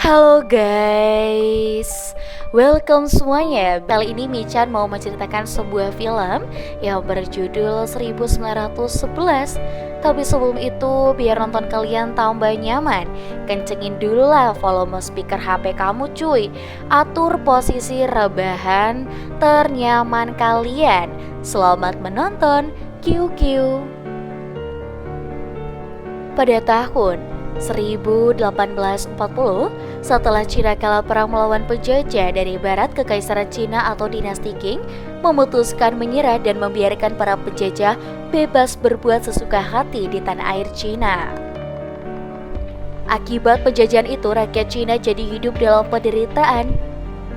Halo guys, welcome semuanya. Kali ini Michan mau menceritakan sebuah film yang berjudul 1911. Tapi sebelum itu, biar nonton kalian tambah nyaman, kencengin dulu lah volume speaker HP kamu cuy. Atur posisi rebahan ternyaman kalian. Selamat menonton, QQ. Pada tahun 1840, setelah Cina kalah perang melawan penjajah dari barat, Kekaisaran Cina atau dinasti Qing memutuskan menyerah dan membiarkan para penjajah bebas berbuat sesuka hati di tanah air Cina. Akibat penjajahan itu, rakyat Cina jadi hidup dalam penderitaan.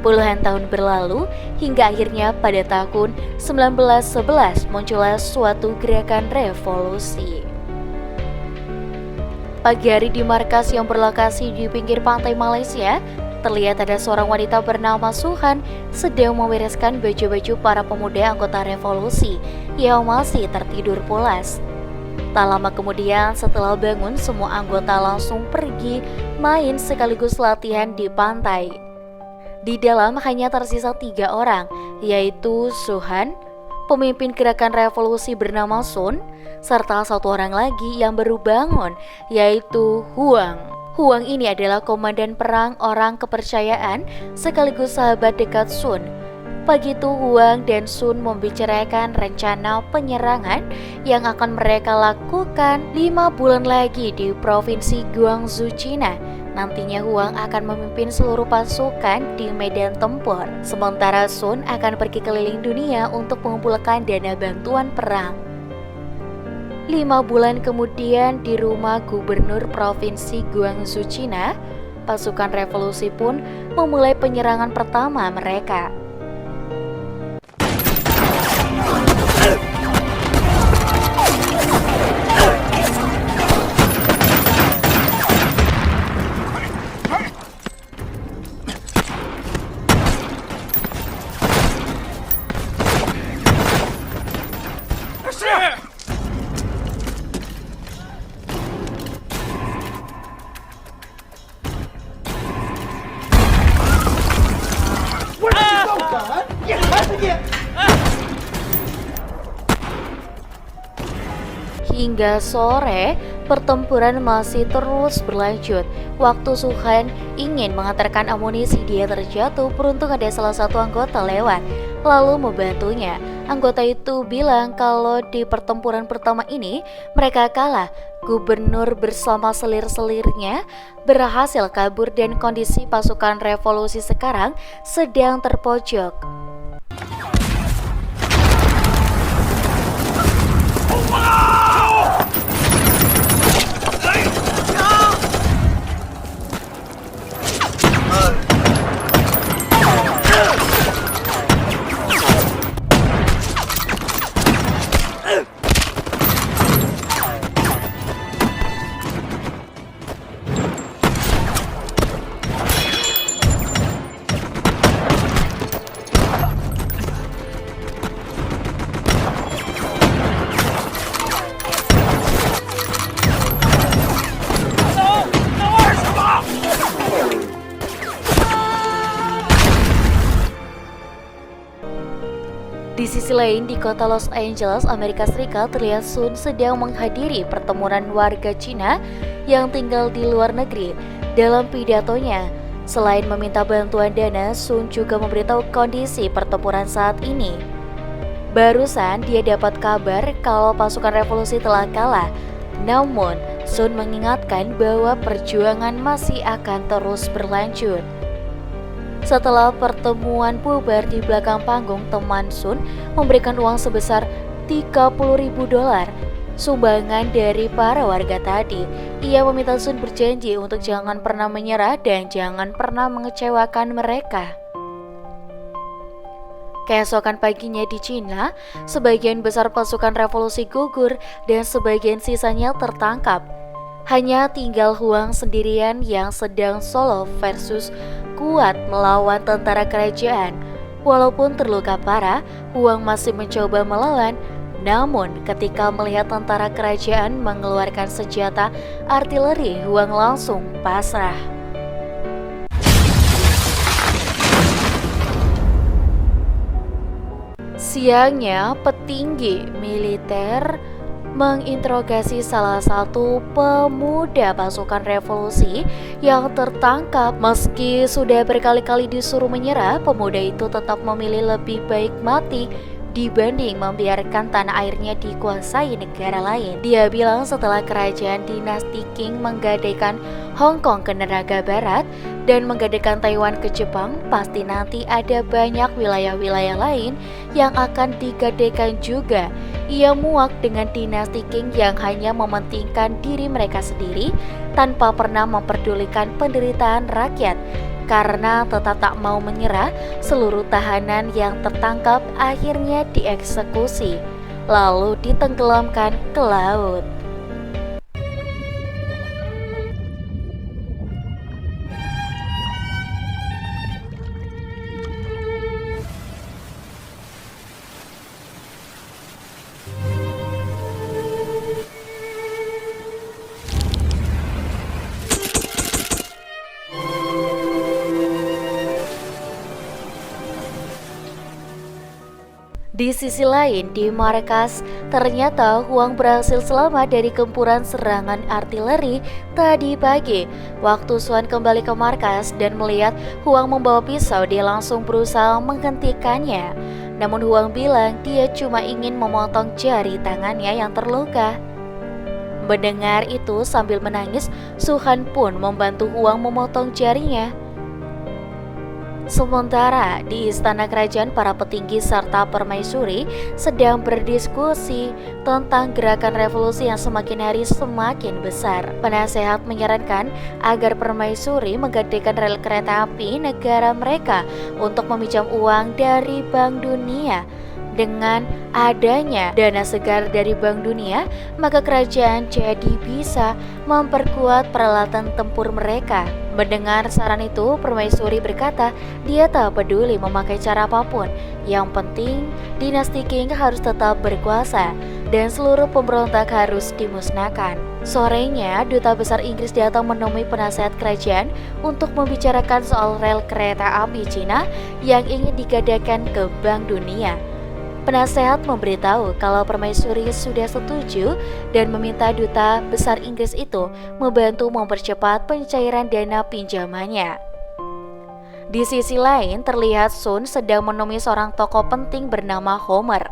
Puluhan tahun berlalu hingga akhirnya pada tahun 1911 muncullah suatu gerakan revolusi. Pagi hari di markas yang berlokasi di pinggir pantai Malaysia, terlihat ada seorang wanita bernama Suhan sedang membereskan baju-baju para pemuda anggota revolusi yang masih tertidur pulas. Tak lama kemudian setelah bangun, semua anggota langsung pergi main sekaligus latihan di pantai. Di dalam hanya tersisa 3 orang, yaitu Suhan, pemimpin gerakan revolusi bernama Sun, serta satu orang lagi yang baru bangun, yaitu Huang. Huang ini adalah komandan perang orang kepercayaan sekaligus sahabat dekat Sun. Pagi itu Huang dan Sun membicarakan rencana penyerangan yang akan mereka lakukan 5 bulan lagi di provinsi Guangzhou, Cina. Nantinya Huang akan memimpin seluruh pasukan di medan tempur, sementara Sun akan pergi keliling dunia untuk mengumpulkan dana bantuan perang. 5 bulan kemudian di rumah gubernur provinsi Guangzhou, Cina, pasukan revolusi pun memulai penyerangan pertama mereka. Hingga sore, pertempuran masih terus berlanjut. Waktu Suhan ingin mengantarkan amunisi, dia terjatuh. Beruntung ada salah satu anggota lewat, lalu membantunya. Anggota itu bilang kalau di pertempuran pertama ini mereka kalah. Gubernur bersama selir-selirnya berhasil kabur dan kondisi pasukan revolusi sekarang sedang terpojok. Di sisi lain, di kota Los Angeles, Amerika Serikat, terlihat Sun sedang menghadiri pertemuan warga Cina yang tinggal di luar negeri. Dalam pidatonya, selain meminta bantuan dana, Sun juga memberitahu kondisi pertempuran saat ini. Barusan dia dapat kabar kalau pasukan revolusi telah kalah. Namun, Sun mengingatkan bahwa perjuangan masih akan terus berlanjut. Setelah pertemuan bubar di belakang panggung, teman Sun memberikan uang sebesar $30.000 sumbangan dari para warga tadi. Ia meminta Sun berjanji untuk jangan pernah menyerah dan jangan pernah mengecewakan mereka. Keesokan paginya di Cina, sebagian besar pasukan revolusi gugur dan sebagian sisanya tertangkap. Hanya tinggal Huang sendirian yang sedang solo versus kuat melawan tentara kerajaan. Walaupun terluka parah, Huang masih mencoba melawan. Namun ketika melihat tentara kerajaan mengeluarkan senjata artileri, Huang langsung pasrah. Siangnya, petinggi militer menginterogasi salah satu pemuda pasukan revolusi yang tertangkap. Meski sudah berkali-kali disuruh menyerah, pemuda itu tetap memilih lebih baik mati dibanding membiarkan tanah airnya dikuasai negara lain. Dia bilang setelah kerajaan dinasti Qing menggadaikan Hong Kong ke negara barat dan menggadaikan Taiwan ke Jepang, pasti nanti ada banyak wilayah-wilayah lain yang akan digadaikan juga. Ia muak dengan dinasti Qing yang hanya mementingkan diri mereka sendiri tanpa pernah memperdulikan penderitaan rakyat. Karena tetap tak mau menyerah, seluruh tahanan yang tertangkap akhirnya dieksekusi, lalu ditenggelamkan ke laut. Di sisi lain, di markas, ternyata Huang berhasil selamat dari gempuran serangan artileri tadi pagi. Waktu Sun kembali ke markas dan melihat Huang membawa pisau, dia langsung berusaha menghentikannya. Namun Huang bilang dia cuma ingin memotong jari tangannya yang terluka. Mendengar itu sambil menangis, Suhan pun membantu Huang memotong jarinya. Sementara di istana kerajaan, para petinggi serta permaisuri sedang berdiskusi tentang gerakan revolusi yang semakin hari semakin besar. Penasehat menyarankan agar permaisuri menggadaikan rel kereta api negara mereka untuk meminjam uang dari Bank Dunia. Dengan adanya dana segar dari Bank Dunia, maka kerajaan jadi bisa memperkuat peralatan tempur mereka. Mendengar saran itu, permaisuri berkata dia tak peduli memakai cara apapun. Yang penting dinasti Qing harus tetap berkuasa dan seluruh pemberontak harus dimusnahkan. Sorenya, Duta Besar Inggris datang menemui penasehat kerajaan untuk membicarakan soal rel kereta api Cina yang ingin digadaikan ke Bank Dunia. Penasehat memberitahu kalau permaisuri sudah setuju dan meminta Duta Besar Inggris itu membantu mempercepat pencairan dana pinjamannya. Di sisi lain, terlihat Sun sedang menemui seorang tokoh penting bernama Homer.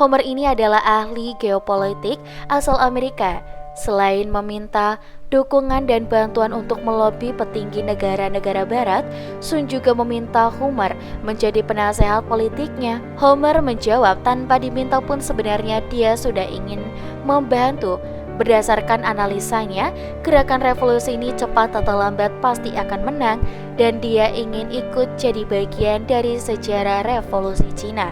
Homer ini adalah ahli geopolitik asal Amerika. Selain meminta dukungan dan bantuan untuk melobi petinggi negara-negara barat, Sun juga meminta Homer menjadi penasehat politiknya. Homer menjawab tanpa diminta pun sebenarnya dia sudah ingin membantu. Berdasarkan analisanya, gerakan revolusi ini cepat atau lambat pasti akan menang dan dia ingin ikut jadi bagian dari sejarah revolusi Cina.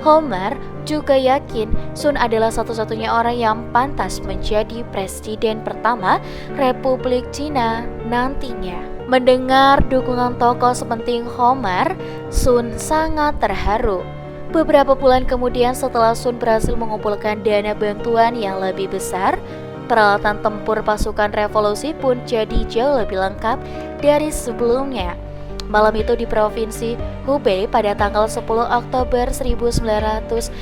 Homer juga yakin Sun adalah satu-satunya orang yang pantas menjadi presiden pertama Republik Cina nantinya. Mendengar dukungan tokoh sepenting Homer, Sun sangat terharu. Beberapa bulan kemudian setelah Sun berhasil mengumpulkan dana bantuan yang lebih besar, peralatan tempur pasukan revolusi pun jadi jauh lebih lengkap dari sebelumnya. Malam itu di provinsi Hubei pada tanggal 10 Oktober 1911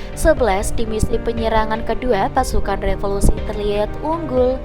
di misi penyerangan kedua, pasukan revolusi terlihat unggul.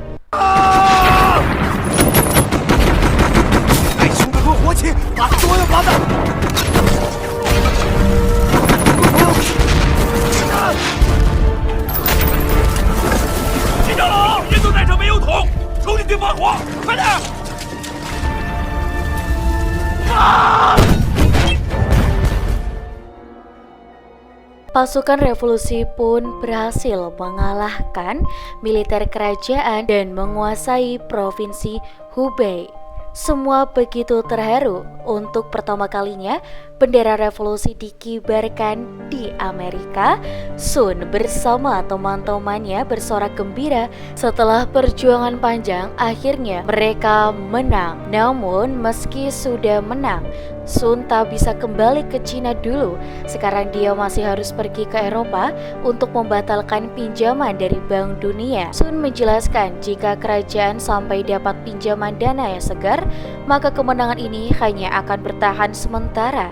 Pasukan revolusi pun berhasil mengalahkan militer kerajaan dan menguasai provinsi Hubei. Semua begitu terharu. Untuk pertama kalinya bendera revolusi dikibarkan di Amerika. Sun bersama teman-temannya bersorak gembira. Setelah perjuangan panjang, akhirnya mereka menang. Namun meski sudah menang, Sun tak bisa kembali ke Cina dulu. Sekarang dia masih harus pergi ke Eropa untuk membatalkan pinjaman dari Bank Dunia. Sun menjelaskan jika kerajaan sampai dapat pinjaman dana yang segar, maka kemenangan ini hanya akan bertahan sementara.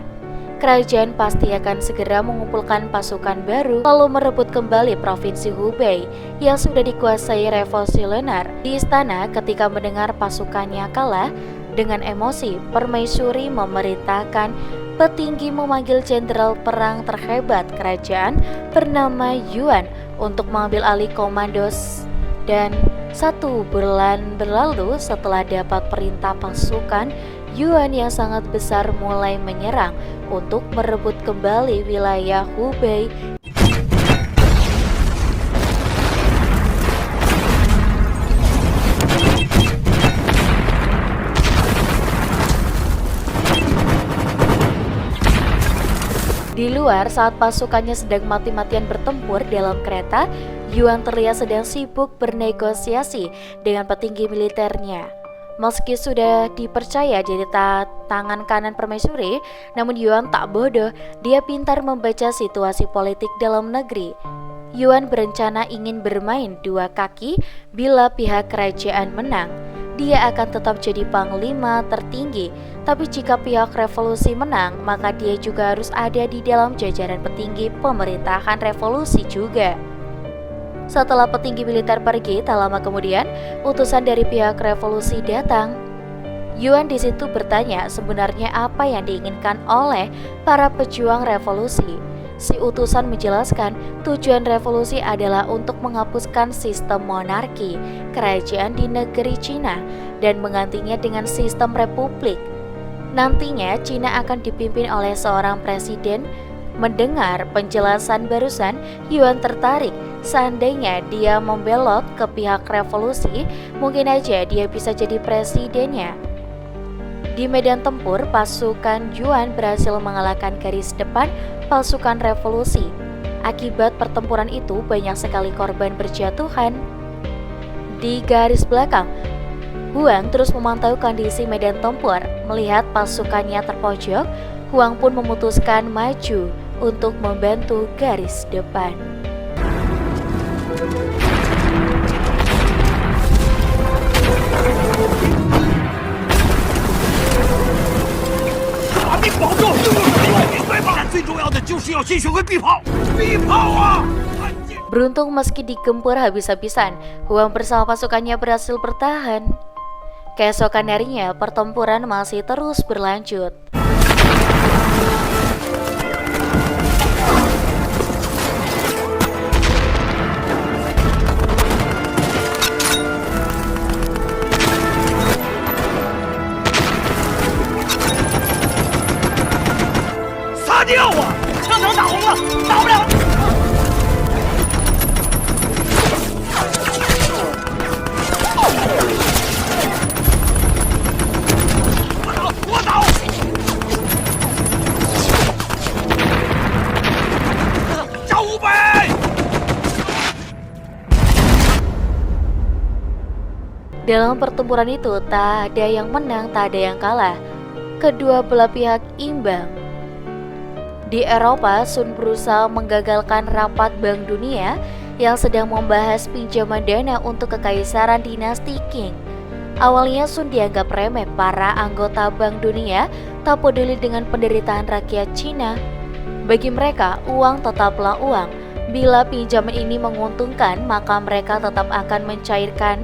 kerajaan pasti akan segera mengumpulkan pasukan baru lalu merebut kembali provinsi Hubei yang sudah dikuasai revolusioner. Di istana ketika mendengar pasukannya kalah, dengan emosi Permaisuri memerintahkan petinggi memanggil jenderal perang terhebat kerajaan bernama Yuan untuk mengambil alih komandos. Dan 1 bulan berlalu setelah dapat perintah, pasukan Yuan yang sangat besar mulai menyerang untuk merebut kembali wilayah Hubei. Di luar, saat pasukannya sedang mati-matian bertempur dalam kereta, Yuan terlihat sedang sibuk bernegosiasi dengan petinggi militernya. Meski sudah dipercaya jadi tangan kanan permaisuri, namun Yuan tak bodoh, dia pintar membaca situasi politik dalam negeri. Yuan berencana ingin bermain 2 kaki bila pihak kerajaan menang. Dia akan tetap jadi panglima tertinggi, tapi jika pihak revolusi menang, maka dia juga harus ada di dalam jajaran petinggi pemerintahan revolusi juga. Setelah petinggi militer pergi, tak lama kemudian utusan dari pihak revolusi datang. Yuan di situ bertanya sebenarnya apa yang diinginkan oleh para pejuang revolusi. Si utusan menjelaskan tujuan revolusi adalah untuk menghapuskan sistem monarki kerajaan di negeri Cina dan menggantinya dengan sistem republik. Nantinya Cina akan dipimpin oleh seorang presiden. Mendengar penjelasan barusan, Yuan tertarik. Seandainya dia membelot ke pihak revolusi, mungkin aja dia bisa jadi presidennya. Di medan tempur, pasukan Yuan berhasil mengalahkan garis depan pasukan revolusi. Akibat pertempuran itu, banyak sekali korban berjatuhan. Di garis belakang, Huang terus memantau kondisi medan tempur. Melihat pasukannya terpojok, Huang pun memutuskan maju untuk membantu garis depan. Beruntung meski digempur habis-habisan, Huang bersama pasukannya berhasil bertahan. Keesokan harinya, pertempuran masih terus berlanjut. Dalam pertempuran itu, tak ada yang menang, tak ada yang kalah. Kedua belah pihak imbang. Di Eropa, Sun berusaha menggagalkan rapat Bank Dunia yang sedang membahas pinjaman dana untuk kekaisaran dinasti Qing. Awalnya Sun dianggap remeh para anggota Bank Dunia, tak peduli dengan penderitaan rakyat Cina. Bagi mereka, uang tetaplah uang. Bila pinjaman ini menguntungkan, maka mereka tetap akan mencairkan.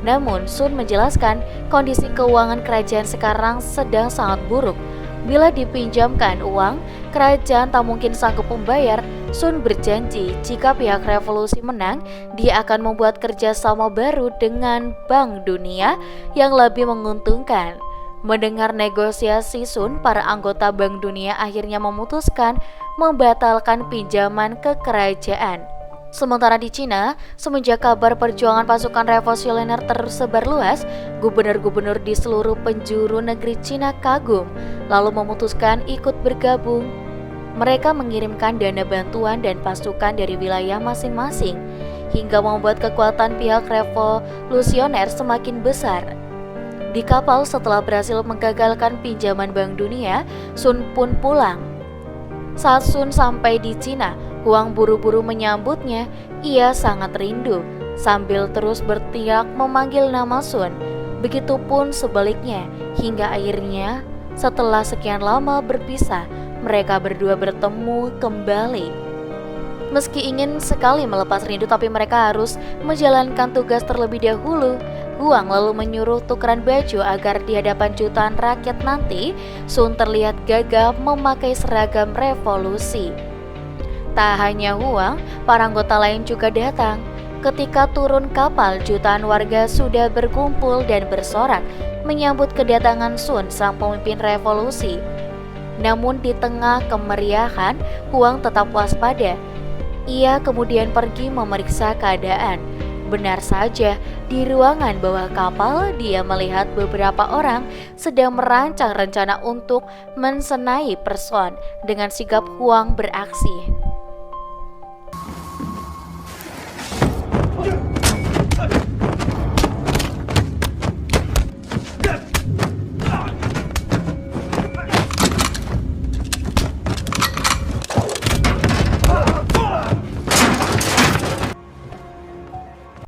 Namun, Sun menjelaskan kondisi keuangan kerajaan sekarang sedang sangat buruk. Bila dipinjamkan uang, kerajaan tak mungkin sanggup membayar. Sun berjanji jika pihak revolusi menang, dia akan membuat kerjasama baru dengan Bank Dunia yang lebih menguntungkan. Mendengar negosiasi Sun, para anggota Bank Dunia akhirnya memutuskan membatalkan pinjaman ke kerajaan. Sementara di Cina, semenjak kabar perjuangan pasukan revolusioner tersebar luas, gubernur-gubernur di seluruh penjuru negeri Cina kagum, lalu memutuskan ikut bergabung. Mereka mengirimkan dana bantuan dan pasukan dari wilayah masing-masing, hingga membuat kekuatan pihak revolusioner semakin besar. Di kapal, setelah berhasil menggagalkan pinjaman Bank Dunia, Sun pun pulang. Saat Sun sampai di Cina, Huang buru-buru menyambutnya. Ia sangat rindu, sambil terus berteriak memanggil nama Sun. Begitupun sebaliknya, hingga akhirnya setelah sekian lama berpisah, mereka berdua bertemu kembali. Meski ingin sekali melepas rindu, tapi mereka harus menjalankan tugas terlebih dahulu. Huang lalu menyuruh tukeran baju agar di hadapan jutaan rakyat nanti Sun terlihat gagah memakai seragam revolusi. Tak hanya Huang, para anggota lain juga datang. Ketika turun kapal, jutaan warga sudah berkumpul dan bersorak menyambut kedatangan Sun, sang pemimpin revolusi. Namun di tengah kemeriahan, Huang tetap waspada. Ia kemudian pergi memeriksa keadaan. Benar saja, di ruangan bawah kapal dia melihat beberapa orang sedang merancang rencana untuk mensenai person. Dengan sigap Huang beraksi.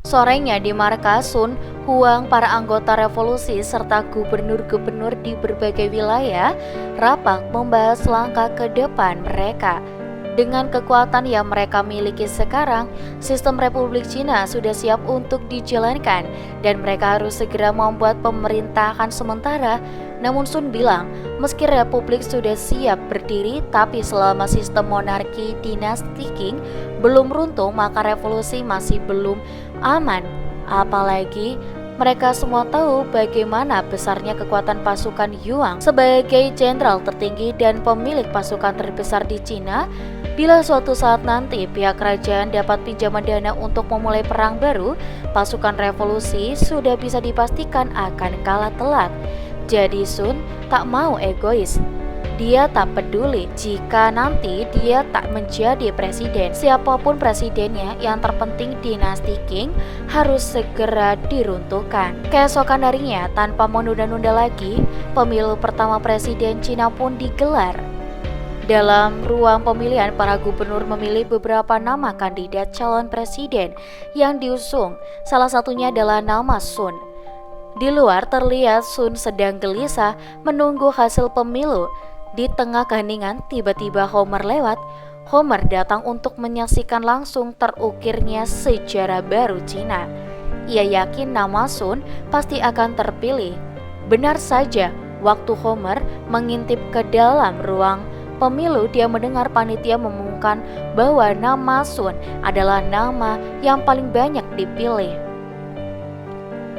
Sorenya di markas Sun, Huang, para anggota revolusi serta gubernur-gubernur di berbagai wilayah rapat membahas langkah ke depan mereka. Dengan kekuatan yang mereka miliki sekarang, sistem Republik Cina sudah siap untuk dijalankan dan mereka harus segera membuat pemerintahan sementara. Namun Sun bilang, meski Republik sudah siap berdiri, tapi selama sistem monarki dinasti Qing belum runtuh, maka revolusi masih belum aman. Apalagi mereka semua tahu bagaimana besarnya kekuatan pasukan Yuan. Sebagai jenderal tertinggi dan pemilik pasukan terbesar di Cina, bila suatu saat nanti pihak kerajaan dapat pinjaman dana untuk memulai perang baru, pasukan revolusi sudah bisa dipastikan akan kalah telak. Jadi Sun tak mau egois. Dia tak peduli jika nanti dia tak menjadi presiden. Siapapun presidennya, yang terpenting dinasti Qing harus segera diruntuhkan. Keesokan harinya, tanpa menunda-nunda lagi, pemilu pertama presiden Cina pun digelar. Dalam ruang pemilihan, para gubernur memilih beberapa nama kandidat calon presiden yang diusung. Salah satunya adalah nama Sun. Di luar terlihat Sun sedang gelisah menunggu hasil pemilu. Di tengah keheningan, tiba-tiba Homer lewat. Homer datang untuk menyaksikan langsung terukirnya sejarah baru Cina. Ia yakin nama Sun pasti akan terpilih. Benar saja, waktu Homer mengintip ke dalam ruang pemilu, dia mendengar panitia mengumumkan bahwa nama Sun adalah nama yang paling banyak dipilih.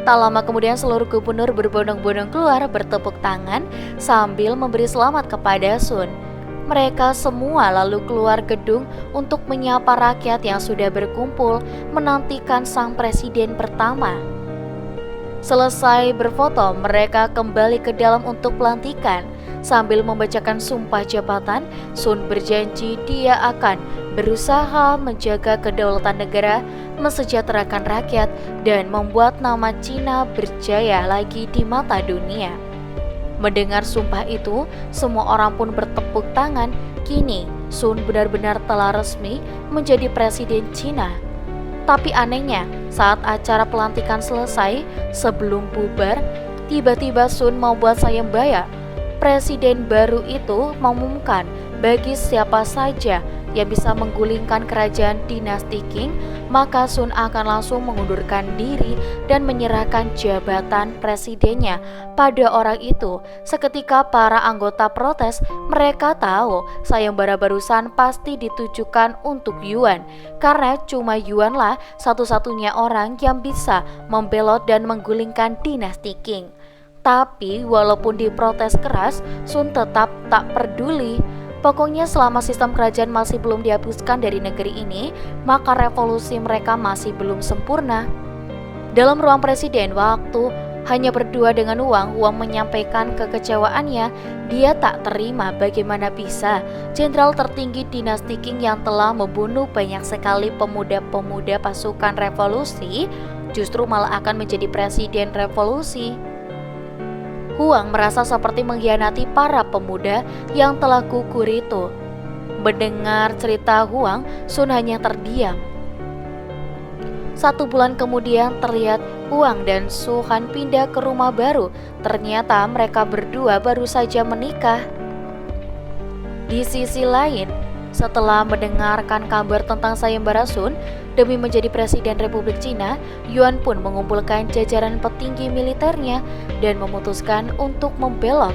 Tak lama kemudian seluruh gubernur berbondong-bondong keluar bertepuk tangan sambil memberi selamat kepada Sun. Mereka semua lalu keluar gedung untuk menyapa rakyat yang sudah berkumpul menantikan sang presiden pertama. Selesai berfoto, mereka kembali ke dalam untuk pelantikan. Sambil membacakan sumpah jabatan, Sun berjanji dia akan berusaha menjaga kedaulatan negara, mensejahterakan rakyat, dan membuat nama Cina berjaya lagi di mata dunia. Mendengar sumpah itu, semua orang pun bertepuk tangan. Kini, Sun benar-benar telah resmi menjadi presiden Cina. Tapi anehnya, saat acara pelantikan selesai, sebelum bubar, tiba-tiba Sun membuat sayembara. Presiden baru itu mengumumkan bagi siapa saja yang bisa menggulingkan kerajaan dinasti Qing, maka Sun akan langsung mengundurkan diri dan menyerahkan jabatan presidennya pada orang itu. Seketika para anggota protes, mereka tahu sayembara barusan pasti ditujukan untuk Yuan, karena cuma Yuan lah satu-satunya orang yang bisa membelot dan menggulingkan dinasti Qing. Tapi walaupun diprotes keras, Sun tetap tak peduli. Pokoknya selama sistem kerajaan masih belum dihapuskan dari negeri ini, maka revolusi mereka masih belum sempurna. Dalam ruang presiden, waktu hanya berdua dengan Huang menyampaikan kekecewaannya. Dia tak terima bagaimana bisa jenderal tertinggi dinasti Qing yang telah membunuh banyak sekali pemuda-pemuda pasukan revolusi justru malah akan menjadi presiden revolusi. Huang merasa seperti mengkhianati para pemuda yang telah gugur itu. Mendengar cerita Huang, Sun hanya terdiam. 1 bulan kemudian terlihat Huang dan Su Han pindah ke rumah baru. Ternyata mereka berdua baru saja menikah. Di sisi lain, setelah mendengarkan kabar tentang sayembara Sun demi menjadi Presiden Republik Cina, Yuan pun mengumpulkan jajaran petinggi militernya dan memutuskan untuk membelot.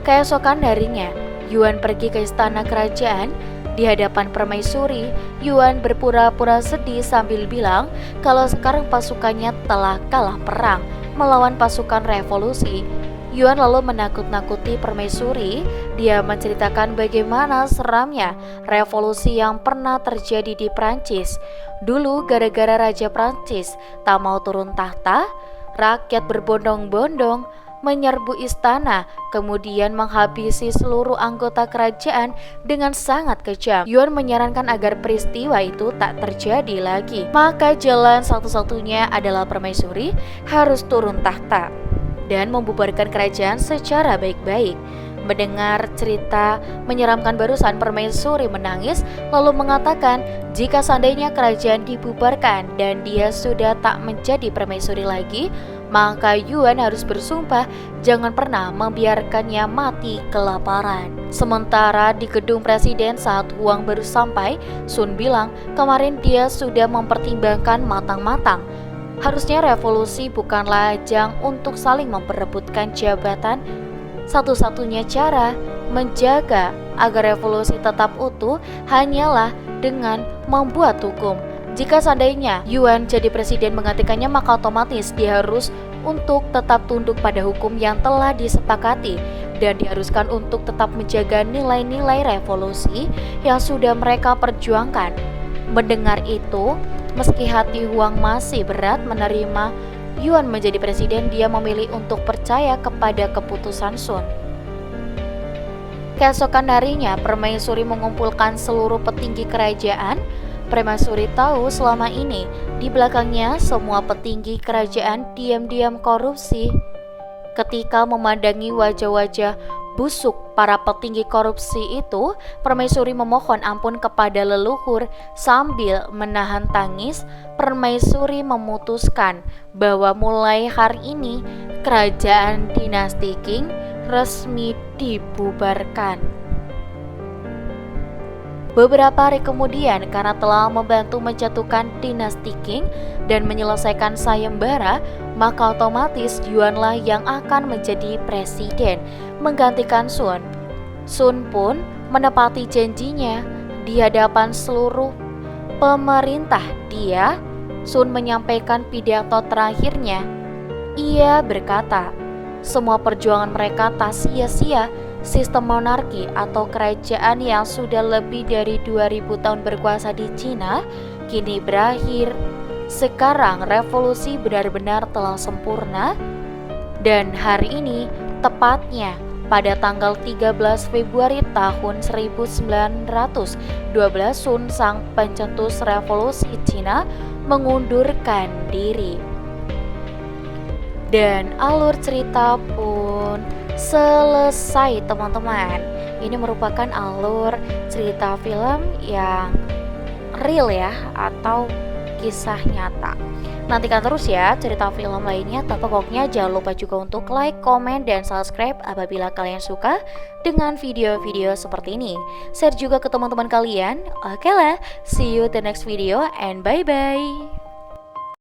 Keesokan harinya, Yuan pergi ke istana kerajaan. Di hadapan permaisuri, Yuan berpura-pura sedih sambil bilang kalau sekarang pasukannya telah kalah perang melawan pasukan revolusi. Yuan lalu menakut-nakuti permaisuri. Dia menceritakan bagaimana seramnya revolusi yang pernah terjadi di Prancis. Dulu gara-gara Raja Prancis tak mau turun tahta, rakyat berbondong-bondong menyerbu istana, kemudian menghabisi seluruh anggota kerajaan dengan sangat kejam. Yuan menyarankan agar peristiwa itu tak terjadi lagi. Maka jalan satu-satunya adalah permaisuri harus turun tahta dan membubarkan kerajaan secara baik-baik. Mendengar cerita menyeramkan barusan, permaisuri menangis lalu mengatakan jika seandainya kerajaan dibubarkan dan dia sudah tak menjadi permaisuri lagi, maka Yuan harus bersumpah jangan pernah membiarkannya mati kelaparan. Sementara di gedung presiden saat Huang baru sampai, Sun bilang kemarin dia sudah mempertimbangkan matang-matang. Harusnya revolusi bukanlah ajang untuk saling memperebutkan jabatan. Satu-satunya cara menjaga agar revolusi tetap utuh hanyalah dengan membuat hukum. Jika seandainya Yuan jadi presiden menggantikannya, maka otomatis dia harus untuk tetap tunduk pada hukum yang telah disepakati dan diharuskan untuk tetap menjaga nilai-nilai revolusi yang sudah mereka perjuangkan. Mendengar itu, meski hati Huang masih berat menerima Yuan menjadi presiden, dia memilih untuk percaya kepada keputusan Sun. Keesokan harinya, permaisuri mengumpulkan seluruh petinggi kerajaan. Permaisuri tahu selama ini di belakangnya semua petinggi kerajaan diam-diam korupsi. Ketika memandangi wajah-wajah busuk para petinggi korupsi itu, permaisuri memohon ampun kepada leluhur. Sambil menahan tangis, permaisuri memutuskan bahwa mulai hari ini kerajaan dinasti Qing resmi dibubarkan. Beberapa hari kemudian, karena telah membantu menjatuhkan dinasti Qing dan menyelesaikan sayembara, maka otomatis Yuanlah yang akan menjadi presiden menggantikan Sun. Sun pun menepati janjinya di hadapan seluruh pemerintah. Sun menyampaikan pidato terakhirnya. Ia berkata, semua perjuangan mereka tak sia-sia. Sistem monarki atau kerajaan yang sudah lebih dari 2000 tahun berkuasa di Cina kini berakhir. Sekarang revolusi benar-benar telah sempurna. Dan hari ini, tepatnya pada tanggal 13 Februari tahun 1912, Sun, sang pencetus revolusi Cina, mengundurkan diri. Dan alur cerita pun selesai, teman-teman. Ini merupakan alur cerita film yang real ya, atau kisah nyata. Nantikan terus ya cerita film lainnya. Tapi pokoknya jangan lupa juga untuk like, komen, dan subscribe apabila kalian suka dengan video-video seperti ini. Share juga ke teman-teman kalian. Oke lah, see you the next video and bye-bye.